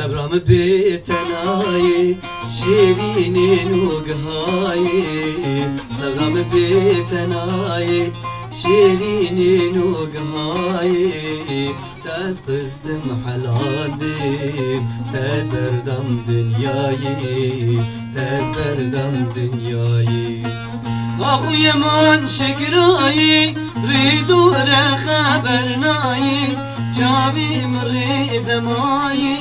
سبرم بتنایی شیرین نوگهایی سبرم بتنایی شیرین نوگهایی دست قستم حلادیم تز بردم دنیایی تز بردم دنیایی آخوی من شکرایی ریدو را خبر نایی چاویم ریدمایی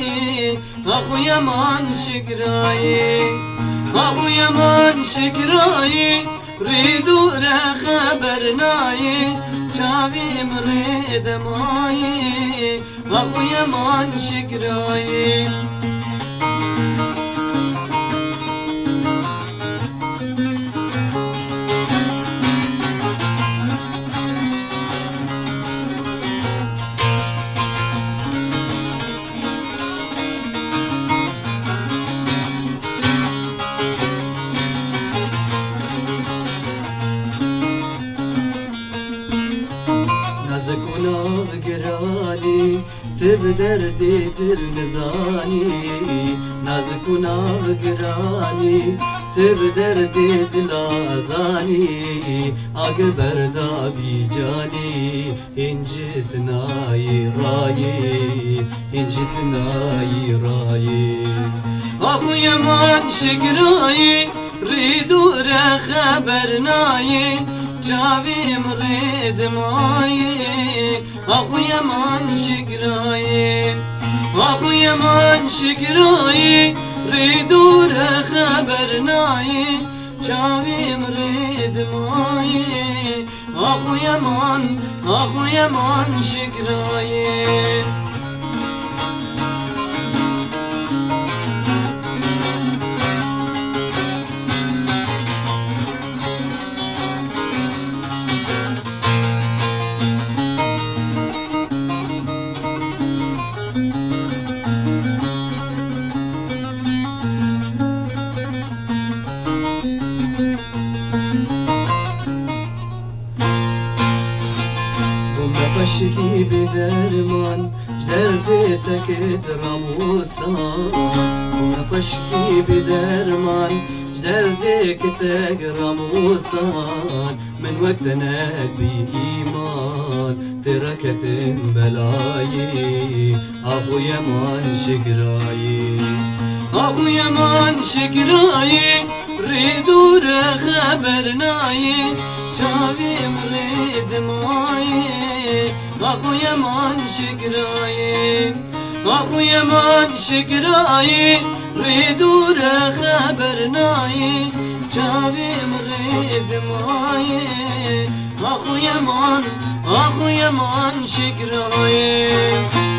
آخوی من شکرایی آخوی من شکرایی ریدو را خبر نایی چاویم ریدمایی آخوی من شکرایی نازکونا گرانی تب دردی دل نزانی نازکونا گرانی تب دردی دل آزانی آگر بردا بی جانی انجت نای رایی انجت نای رایی آخوی من شکرایی ریدو را خبر نایی چاویم ریدمایی آخوی من شکرایی آخوی من شکرایی ریدو را خبر نایی چاویم ریدمایی آخوی من شکرایی بشکی بدرمان درد تکت رموسان بشکی بدرمان درد کتک رموسان من وقت نبی ایمان ترکت بلایی آخوی من شکرایی آخوی من شکرایی ریدو را خبر نایی چاویم ریدمایی آخوی من شکرایی آخوی من شکرایی ریدو را خبر نایی چاویم ریدمایی آخوی من شکرایی